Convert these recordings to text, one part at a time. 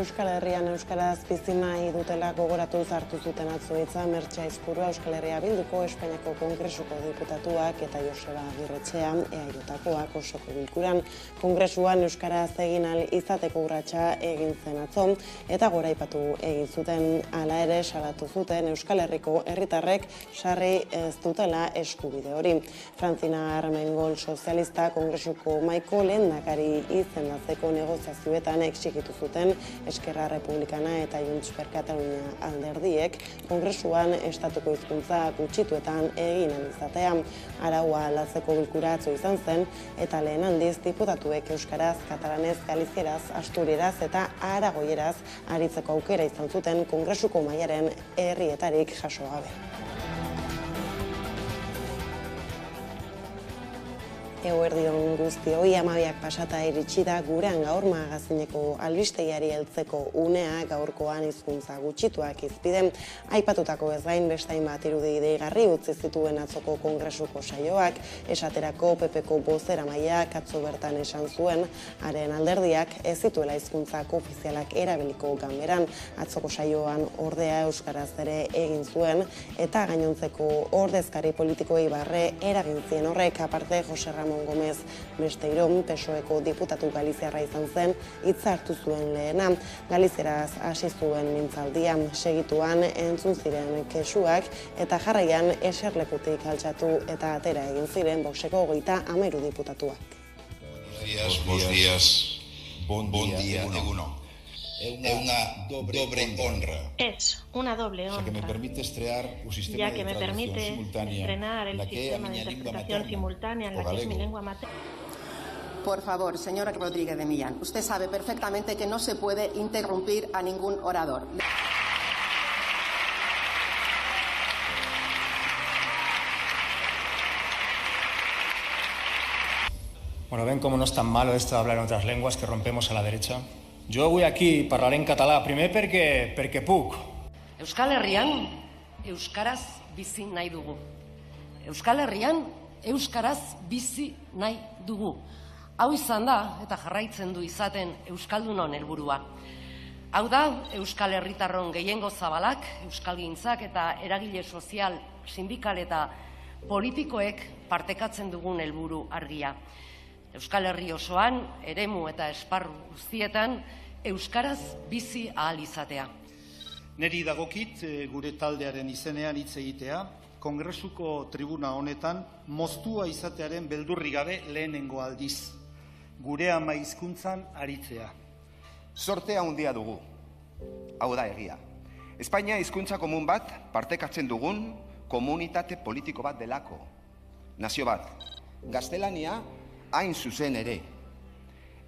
Euskal Herrian euskaraz bizi nahi dutela gogoratu hartu zuten atzo hitza Mertxe Aizpurua Euskal Herria Bilduko Espainiako Kongresuko diputatuak eta Joseba Agirretxea EAJkoak osoko bilkuran. Kongresuan euskaraz egin ahal izateko urratsa egin zen atzo eta goraipatu egin zuten, hala ere salatu zuten Euskal Herriko herritarrek sarri ez dutela eskubide hori. Frantzina Armengol sozialista Kongresuko mahaiko lehendakari izendatzeko negoziazioetan exigitu zuten Eskerra Republikana eta Junts per Katalunia alderdiek Kongresuan estatuko hizkuntza gutxituetan egin izatea. Araua aldatzeko bilkura atzo izan zen eta lehen aldiz diputatuek euskaraz, katalanez, galizieraz, asturieraz eta aragoieraz aritzeko aukera izan zuten Kongresuko mahaiaren herrietarik jaso gabe. Eguerdion guztioi, 12 pasata iritsi da gurean gaur magazineko albistegiari heltzeko unea, gaurkoan hizkuntza gutxituak izpide. Aipatutako ez gain beste hainbat irudi deigarri utzi zituen atzoko kongresuko saioak, esaterako PPko bozeramaileak atzo bertan esan zuen, haren alderdiak ez zituela hizkuntzak ofizialak erabiliko ganberan. Atzoko saioan ordea euskaraz ere egin zuen eta gainontzeko ordezkari politikoei barre eragin zien horrek, aparte Jose Ramon Gomez Besteiro, PSOEko diputatu galiziarra izan zen, hitza hartu zuen lehena. Galizieraz hasi zuen mintzaldia, segituan entzun ziren kexuak eta jarraian eserlekutik altxatu eta atera egin ziren Voxeko 33 diputatuak. Buenos días, bon día, eguno. Una doble honra. Es una doble honra, ya que me permite estrenar el sistema de interpretación simultánea en la que es mi lengua materna. Por favor, señora Rodríguez de Millán, usted sabe perfectamente que no se puede interrumpir a ningún orador. Bueno, ven cómo no es tan malo esto de hablar en otras lenguas que rompemos a la derecha. Jo avui aquí parlaré en català, primer perquè puc. Euskal Herrian euskaraz bizi nahi dugu. Euskal Herrian euskaraz bizi nahi dugu. Hau izan da eta jarraitzen du izaten euskaldunon helburua. Hau da Euskal Herritarron gehiengo zabalak, euskalgintzak eta eragile sozial, sindikal eta politikoek partekatzen dugun helburu argia. Euskal Herri osoan, eremu eta esparru guztietan, euskaraz bizi ahal izatea. Neri dagokit gure taldearen izenean hitz egitea, Kongresuko tribuna honetan moztua izatearen beldurri gabe lehenengo aldiz. Gure ama hizkuntzan aritzea. Sortea handia dugu. Hau da egia. Espainia hizkuntza komun bat partekatzen dugun komunitate politiko bat delako. Nazio bat. Gaztelania hain zuzen ere.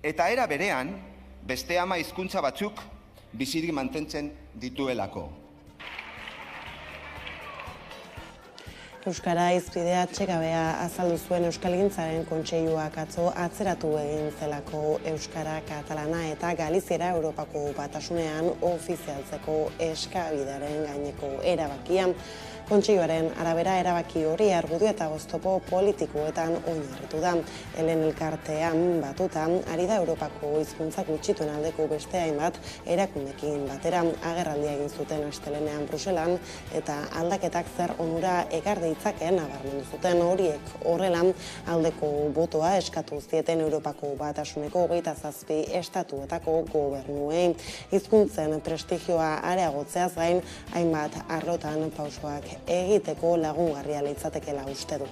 Eta era berean, beste ama hizkuntza batzuk bizirik mantentzen dituelako. Euskara hizpidea txegabea azaldu zuen Euskalgintzaren Kontseiluak atzo atzeratu egin zelako euskara, katalana eta galiziera Europako Batasunean ofizialtzeko eskabidearen gaineko erabakia. Kontseiluaren arabera erabaki hori argudio eta oztopo politikoetan oinarritu da. Helen elkartean batuta ari da Europako hizkuntzak gutxituen aldeko beste hainbat erakundekin batera. Agerraldia egin zuten astelehenean Bruselan eta aldaketak zer onura ekar ditzakeen nabarmendu zuten. Horiek horrela aldeko botoa eskatu zieten Europako Batasuneko 27 estatuetako gobernuei. Hizkuntzen prestigioa areagotzeaz gain hainbat arlotan pausoak egiteko lagungarria litzatekeela uste du.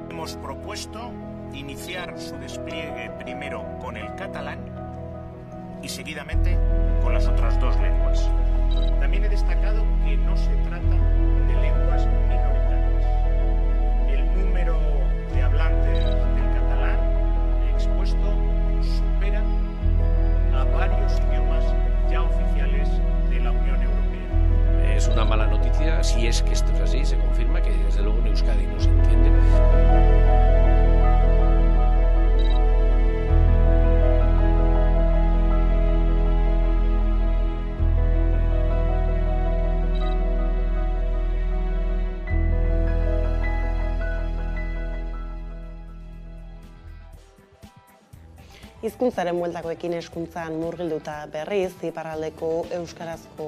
Hemos propuesto iniciar su despliegue primero con el catalán y seguidamente con las otras dos lenguas. También he destacado que no se trata de lenguas minoritarias. El número de hablantes del catalán expuesto supera a varios idiomas ya Francia, si es que esto es así, se confirma que desde luego en Euskadi no se entiende. Hizkuntzaren bueltakoekin hezkuntzan murgilduta berriz, iparraldeko euskarazko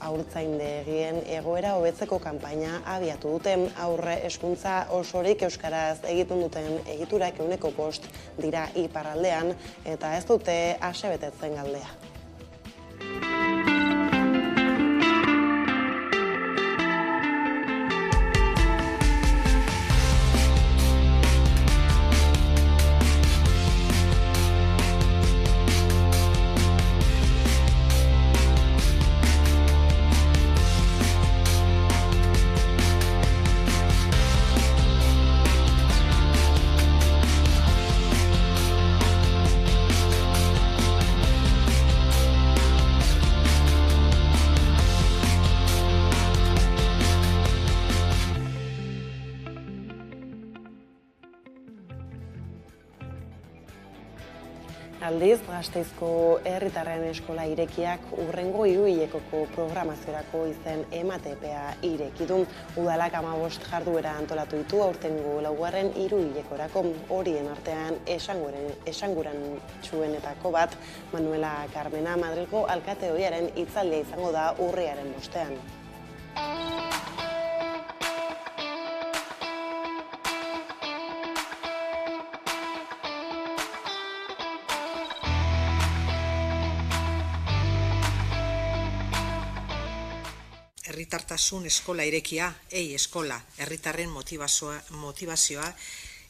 haurtzaindegien egoera hobetzeko kanpaina abiatu dute. Aurre hezkuntza osorik euskaraz egiten duten egiturak 5% dira iparraldean eta ez dute asebetetzen galdea. Aldiz, Gasteizko herritarren eskola irekiak hurrengo 3 hilekoko programaziorako izen ematepea ireki du. Udalak 15 jarduera antolatu ditu aurtengo 4. 3 hilekorako. Horien artean esangurantsuenetako bat, Manuela Carmena, Madrilgo alkate ohiaren hitzaldia izango da urriaren 5. Herritartasun eskola irekia, eskola, herritarren motivazioa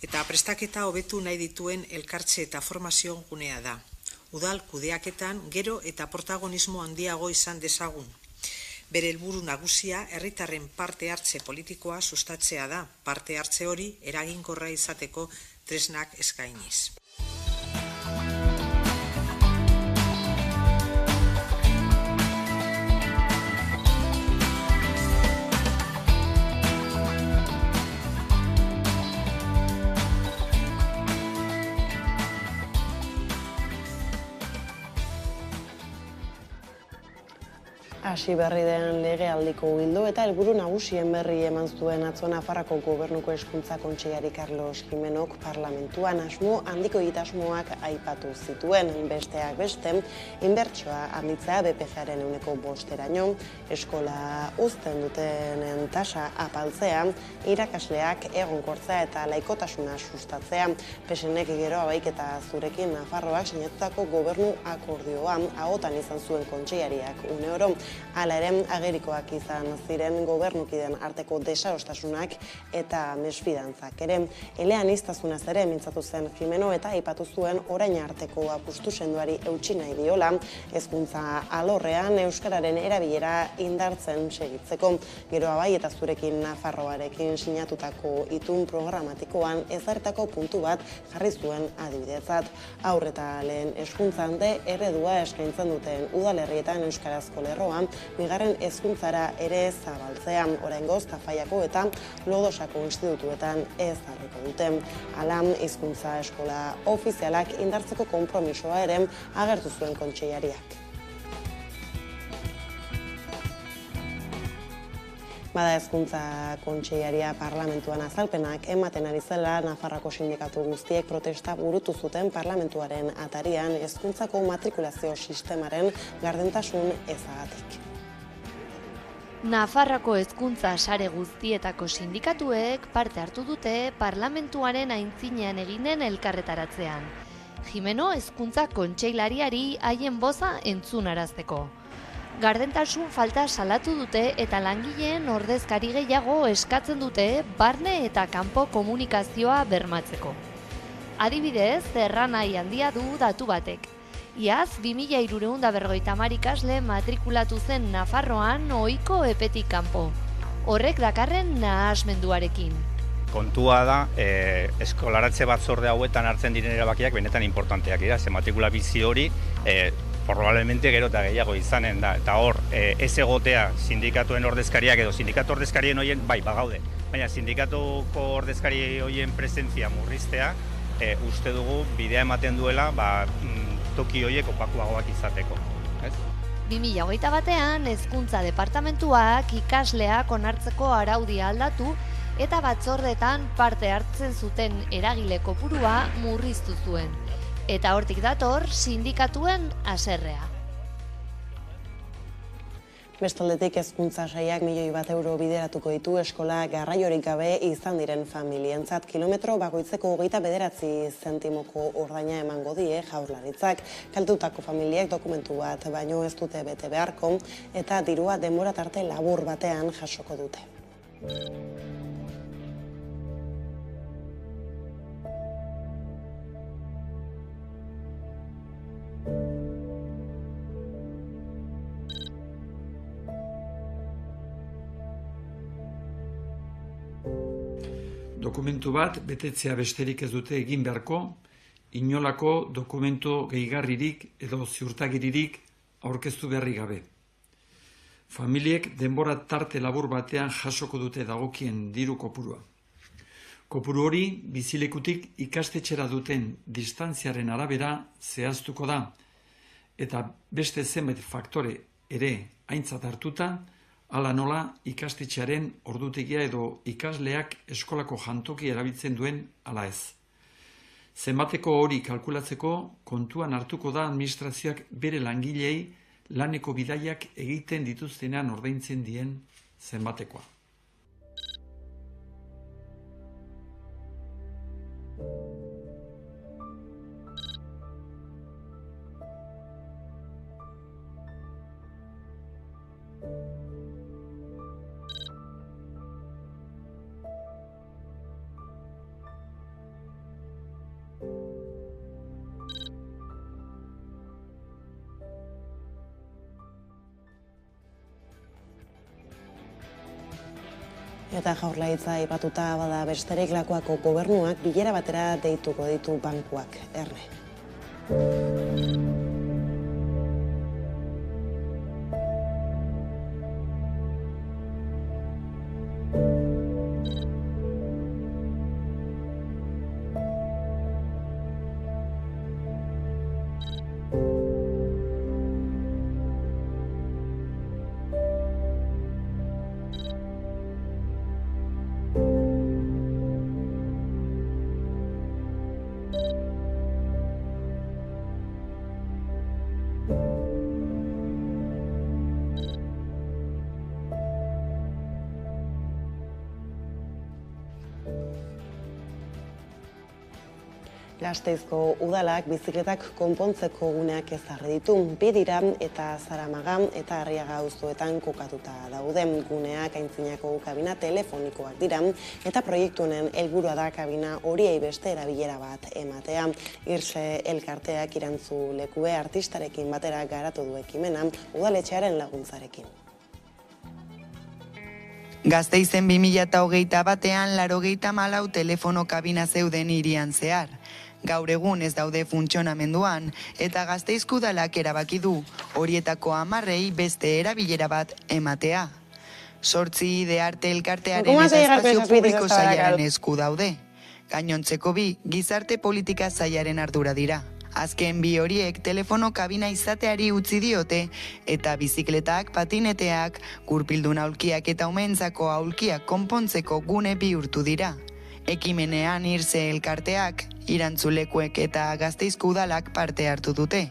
eta prestaketa hobetu nahi dituen elkartze eta formazio gunea da. Udal kudeaketan gero eta protagonismo handiago izan dezagun. Bere helburu nagusia herritarren parte hartze politikoa sustatzea da, parte hartze hori eraginkorra izateko tresnak eskainiz. Hasi berri den legealdiko ildo eta helburu nagusien berri eman zuen atzo Nafarroako Gobernuko Hezkuntza Kontseilari Carlos Jimenok parlamentuan asmo handiko egitasmoak aipatu zituen. Besteak beste, inbertsioa handitzea BPJaren 5%eraino, eskola uzten dutenen tasa apaltzea, irakasleak egonkortzea eta laikotasuna sustatzea. PSNek gero abaik eta zurekin Nafarroak sinatutako gobernu akordioa ahotan izan zuen kontseilariak uneoro. Hala ere, agerikoak izan ziren gobernukiden arteko desadostasunak eta mesfidantzak ere. Eleaniztasunaz ere mintzatu zen Jimeno eta aipatu zuen orain arteko apustu sendoari eutsi nahi diola, hezkuntza alorrean euskararen erabilera indartzen segitzeko. Gero abai eta zurekin Nafarroarekin sinatutako itun programatikoan ezarritako puntu bat jarri zuen adibidetzat. Haur eta lehen hezkuntzan eredua eskaintzen duten udalerrietan euskarazko lerroa bigarren hezkuntzara ere zabaltzea. Oraingoz Tafallako eta Lodosako institutuetan ezarriko dute. Hala, hizkuntza eskola ofizialak indartzeko konpromisoa ere agertu zuen kontseilariak. Bada hezkuntza kontseilaria parlamentuan azalpenak ematen ari zela Nafarroako sindikatu guztiek protesta burutu zuten parlamentuaren atarian hezkuntzako matrikulazio sistemaren gardentasun ezagatik. Nafarroako hezkuntza sare guztietako sindikatuek parte hartu dute parlamentuaren aintzinean eginen elkarretaratzean. Jimeno hezkuntza kontseilariari haien boza entzunarazteko. Gardentasun falta salatu dute eta langileen ordezkari gehiago eskatzen dute barne eta kanpo komunikazioa bermatzeko. Adibidez, erranai handia du datu batek. Iaz, 2350 ikasle matrikulatu zen Nafarroan ohiko epetik kanpo. Horrek dakarren nahasmenduarekin. Kontua da, eskolaratze batzorde hauetan hartzen diren erabakiak benetan importanteak dira, ze matrikula bizi hori probablemente gero eta gehiago izanen da. Eta hor, ez egotea sindikatuen ordezkariak edo sindikatu ordezkarien horien, bai, bagaude. Baina sindikatuko ordezkari horien presentzia murriztea, uste dugu bidea ematen duela toki horiek opakuagoak izateko. 2021 Hezkuntza Departamentuak ikasleak onartzeko araudia aldatu eta batzordetan parte hartzen zuten eragile kopurua murriztu zuen. Eta hortik dator sindikatuen haserrea. Bestaldetik Hezkuntza Sailak €1.000.000 bideratuko ditu eskola garraiorik gabe izan diren familientzat. Kilometro bakoitzeko 29 zentimoko ordaina emango die Jaurlaritzak. Kaltetutako familiek dokumentu bat baino ez dute bete beharko eta dirua denbora tarte labur batean jasoko dute. Dokumentu bat betetzea besterik ez dute egin beharko, inolako dokumentu gehigarririk edo ziurtagiririk aurkeztu beharri gabe. Familiek denbora tarte labur batean jasoko dute dagokien diru kopurua. Kopuru hori bizilekutik ikastetxera duten distantziaren arabera zehaztuko da, eta beste zenbait faktore ere aintzat hartuta, hala nola ikastetxearen ordutegia edo ikasleak eskolako jantoki erabiltzen duen ala ez. Zenbateko hori kalkulatzeko kontuan hartuko da administrazioak bere langilei laneko bidaiak egiten dituztenean ordaintzen dien zenbatekoa. Eta Jaurlaritza aipatuta bada besterik Lakuako gobernuak bilera batera deituko ditu bankuak. Gasteizko udalak bizikletak konpontzeko guneak ezarri ditu. Bi dira eta Zaramaga eta Arriaga auzoetan kokatuta daude. Guneak aintzinako kabina telefonikoak dira eta proiektu honen helburua da kabina horiei beste erabilera bat ematea. Irse elkarteak Irantzu Lekue artistarekin batera garatu du ekimena udaletxearen laguntzarekin. Gasteizen 2021 84 telefono kabina zeuden hirian zehar. Gaur egun ez daude funtzionamenduan eta Gasteizko udalak erabaki du horietako 10 beste erabilera bat ematea. 8 Idearte elkartearen espazio publiko sailaren esku daude. Gainontzeko 2 gizarte politika sailaren ardura dira. Azken 2 horiek telefono kabina izateari utzi diote eta bizikletak, patineteak, gurpildun aulkiak eta umentzako aulkiak konpontzeko gune bihurtu dira. Ekimenean Irse elkarteak, Irantzu Lekuek eta Gasteizko udalak parte hartu dute.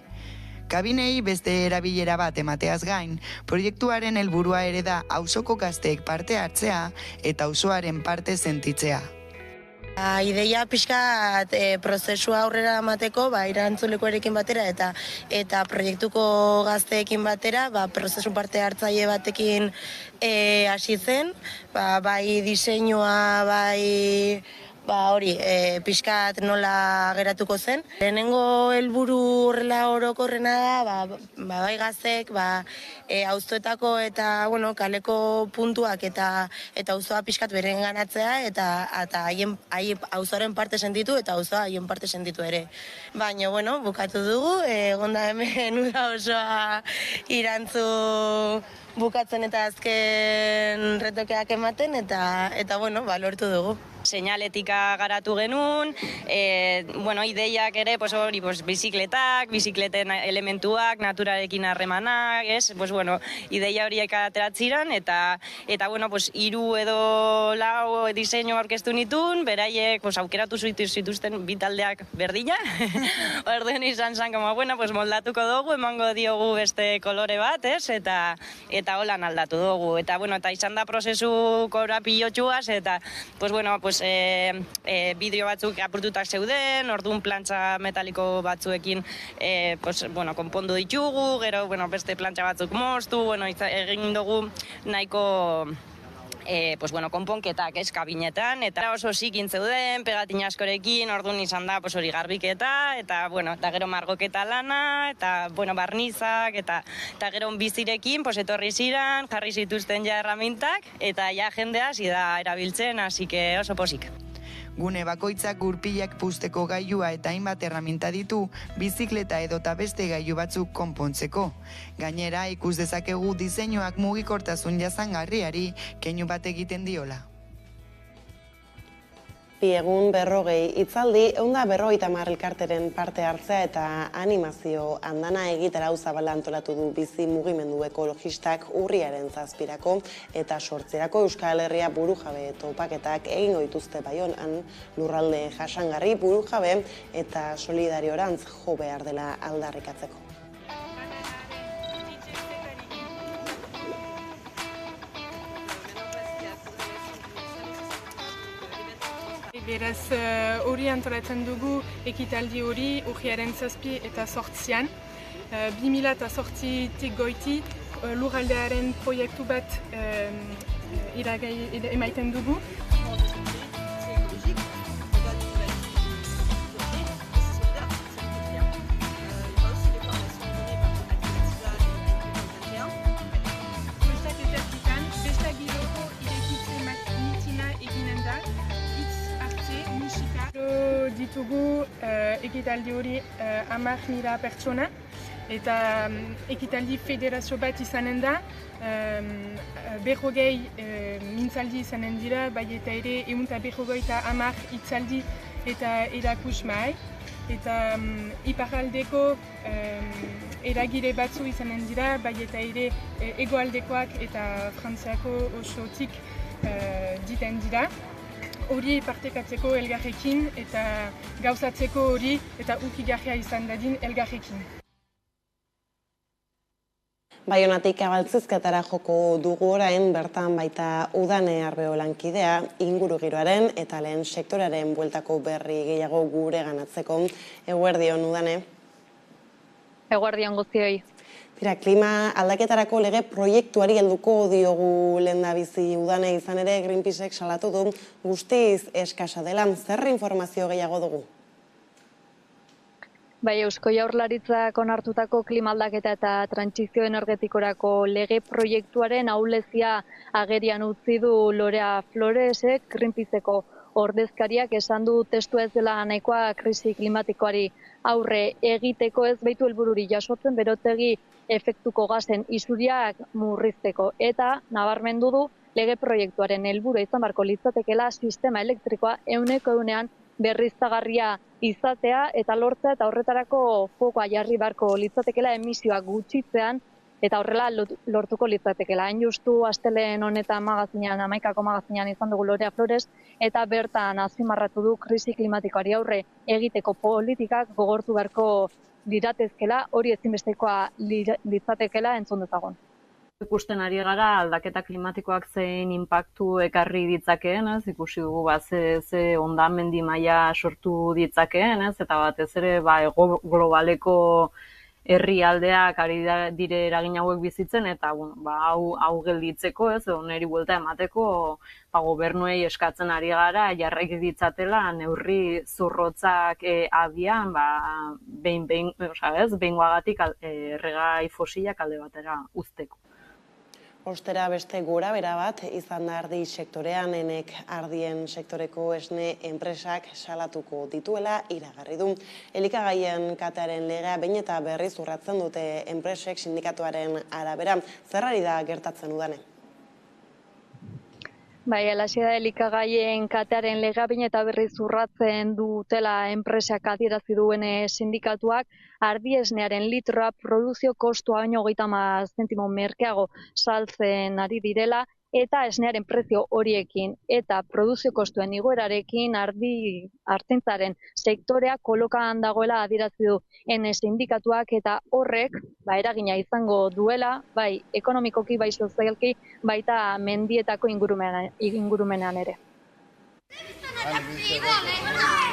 Kabinei beste erabilera bat emateaz gain, proiektuaren helburua ere da auzoko gazteek parte hartzea eta auzoaren parte sentitzea. Ideia pixkat prozesua aurrera emateko, Irantzu Lekuarekin batera eta proiektuko gazteekin batera, prozesu parte hartzaile batekin hasi zen, bai diseinua, bai hori, pixkat nola geratuko zen. Lehenengo helburu horrela orokorrena da, bai gaztek, auzoetako eta kaleko puntuak eta auzoa pixkat beren ganatzea eta haien auzoaren parte sentitu eta auzoa haien parte sentitu ere. Baina, bukatu dugu, egonda hemen uda osoa irantzu bukatzen eta azken retokeak ematen eta lortu dugu. Seinaletika garatu genuen, ideiak ere, bizikletak, bizikleten elementuak, naturarekin harremanak, ideia horiek ateratziran, eta 3 edo 4 diseinu aurkeztu nituen, beraiek aukeratu zituzten bi taldeak berdina, orduan izan zen, moldatuko dugu, emango diogu beste kolore bat, eta holan aldatu dugu, eta izan da prozesu korapilotxuaz, eta bideo batzuk apurtutak zeuden, orduan plantxa metaliko batzuekin konpondu ditugu, gero beste plantxa batzuk moztu, egin dugu nahiko konponketak kabinetan, eta oso zikin zeuden, pegatin askorekin, orduan izan da hori garbiketa, eta gero margoketa lana, eta barnizak, eta gero bizirekin etorri ziren, jarri zituzten ja erramintak, eta ja jendea da erabiltzen, hasi que oso posik. Gune bakoitzak gurpilak puzteko gailua eta hainbat erraminta ditu, bizikleta edota beste gailu batzuk konpontzeko. Gainera, ikus dezakegu diseinuak mugikortasun jasangarriari keinu bat egiten diola. Bi egun 40 hitzaldi, 150 elkarteren parte hartzea eta animazio andana egitera Zabala antolatu du bizi mugimendu ekologistak urriaren 7 eta 8 Euskal Herria burujabe topaketak egingo dituzte Baionan, lurralde jasangarri burujabe eta solidariorantz jo behar dela aldarrikatzeko. Beraz, hori antolatzen dugu ekitaldi hori urriaren 7 eta 8an. 2008tik goiti lurraldearen proiektu bat emaiten dugu. Ditugu ekitaldi hori 10.000 pertsona eta ekitaldi federazio bat izanen da, 40 mintzaldi izanen dira, bai eta ere 150 hitzaldi eta erakusmahai, eta iparraldeko eragile batzu izanen dira, bai eta ere hegoaldekoak eta Frantziako osotik diten dira. Hori partekatzeko elgarrekin eta gauzatzeko hori eta ukigarria izan dadin elgarrekin. Baionatik abaltzizketara joko dugu orain, bertan baita Udane Arbeo lankidea, ingurugiroaren eta lehen sektoraren bueltako berri gehiago gure ganatzeko. Eguerdion, Udane? Eguerdion guztioi. Tira, klima aldaketarako lege proiektuari helduko diogu lehendabizi Udane, izan ere Greenpeacek salatu du guztiz eskasa dela. Zer informazio gehiago dugu? Bai, Eusko Jaurlaritzak onartutako klima aldaketa eta trantsizio energetikorako lege proiektuaren ahulezia agerian utzi du Lorea Floresek, Greenpeaceko ordezkariak esan du testu ez dela nahikoa krisi klimatikoari aurre egiteko, ez baitu helbururi jasotzen berotegi efektuko gasen isuriak murrizteko, eta nabarmendu du lege proiektuaren helburua izan beharko litzatekeela sistema elektrikoa 100% berriztagarria izatea eta lortzea, eta horretarako fokoa jarri beharko litzatekeela emisioak gutxitzean, eta horrela lortuko litzatekeela. Hain justu astelehen honetan magazinean, 11ko magazinean izan dugu Lorea Flores, eta bertan azpimarratu du krisi klimatikoari aurre egiteko politikak gogortu beharko liratezkela, hori ezinbestekoa litzatekeela entzun dezagon. Ikusten ari gara aldaketa klimatikoak zein inpaktu ekarri ditzakeen, ikusi dugu ze hondamendi maila sortu ditzakeen, eta batez ere ego globaleko herrialdeak ari dire eragin hauek bizitzen, eta hau gelditzeko, neri buelta emateko, gobernuei eskatzen ari gara, jarraik ditzatela, neurri zurrotzak abian, behingoagatik erregai fosilak alde batera uzteko. Ostera beste gora bera bat izan da ardi sektorean, enek ardien sektoreko esne enpresak salatuko dituela iragarri du. Elikagaien katearen legea behin eta berriz urratzen dute enpresek sindikatuaren arabera. Zerrari da gertatzen udane? Alaxe da elikagaien katearen legea behin eta berriz urratzen dutela enpresak adierazi duen sindikatuak, ardi esnearen litroa produzio kostua baino 30 zentimo merkeago saltzen ari direla, eta esnearen prezio horiekin eta produzio kostuen igoerarekin artzaintzaren sektorea kolokan dagoela adierazi du sindikatuak, eta horrek eragina izango duela, bai ekonomikoki, bai sozialki, baita mendietako ingurumenean ere.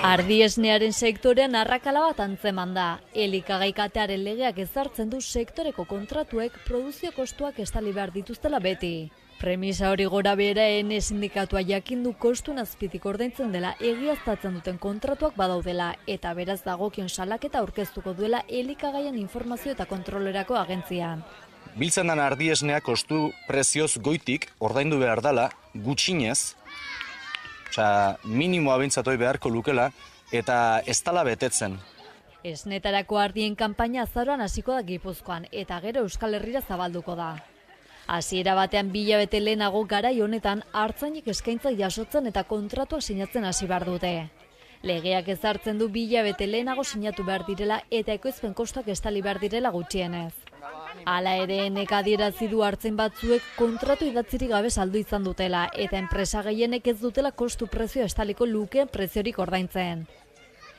Ardi esnearen sektorean arrakala bat antzeman da. Elikagai katearen legeak ezartzen du sektoreko kontratuek produzio kostuak estali behar dituztela beti. Premisa hori gora behera sindikatua jakindu kostuen azpitik ordaintzen dela egiaztatzen duten kontratuak badaudela, eta beraz dagokion salaketa aurkeztuko duela elikagaien informazio eta kontrolerako agentzian. Biltzen den ardi esnea kostu prezioz goitik ordaindu behar dela gutxinez, minimoa behintzatoi beharko lukela, eta ez dela betetzen. Esnetarako ardien kanpaina azaroan hasiko da Gipuzkoan, eta gero Euskal Herrira zabalduko da. Hasiera batean 2 hilabete lehenago garai honetan artzainek eskaintza jasotzen eta kontratua sinatzen hasi behar dute. Legeak ezartzen du 2 hilabete lehenago sinatu behar direla eta ekoizpen kostuak estali behar direla gutxienez. Hala ere, enek adierazi du artzain batzuek kontratu idatzirik gabe saldu izan dutela, eta enpresa gehienek ez dutela kostu prezio estaliko lukeen preziorik ordaintzen.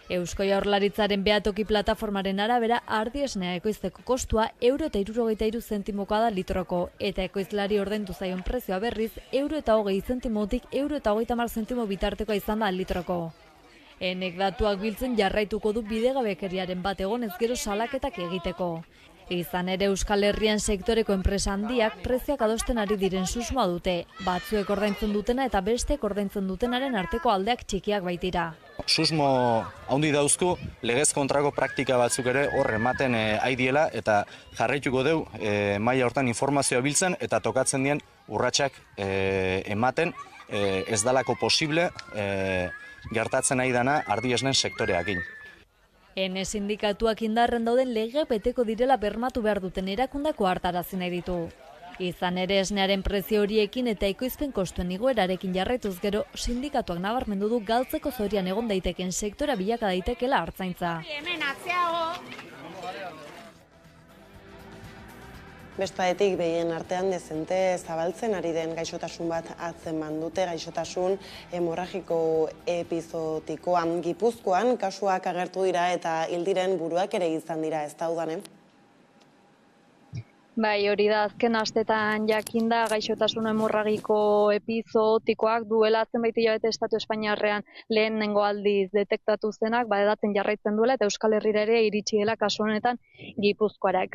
Eusko Jaurlaritzaren behatoki plataformaren arabera ardi esnea ekoizteko kostua €63 da litroko, eta ekoizlari ordaindu zaion prezioa berriz €20 zentimotik €30 zentimo bitartekoa izan da litroko. Enek datuak biltzen jarraituko du bidegabekeriaren bat egonez gero salaketak egiteko. Izan ere Euskal Herrian sektoreko enpresa handiak prezioak adosten ari diren susmoa dute, batzuek ordaintzen dutena eta besteek ordaintzen dutenaren arteko aldeak txikiak baitira. Susmo handi dauzku, legez kontrako praktika batzuk ere hor ematen aidiela, eta jarraituko deu maila hortan informazioa biltzen eta tokatzen dien urratsak ematen ez dalako posible gertatzen nahi dana ardi esnen sektoreakin. Sindikatuak indarren dauden lege beteko direla bermatu behar duten erakundako hartarazi nahi ditu. Izan ere esnearen prezio horiekin eta ekoizpen kostuen igoerarekin jarraituz gero, sindikatuak nabarmendu du galtzeko zorian egon daiteken sektora bilaka daitekela artzaintza. Bestaetik behien artean dezente zabaltzen ari den gaixotasun bat atzeman dute, gaixotasun hemorragiko epizotikoan. Gipuzkoan kasuak agertu dira eta hildiren buruak ere izan dira, ez da udanen? Bai, hori da azken astetan jakinda gaixotasun hemorragiko epizotikoak duela zenbait hilabete Estatu Espainiarrean lehenengo aldiz detektatu zenak, edaten jarraitzen duela eta Euskal Herrira ere iritsi dela kasu honetan Gipuzkoara.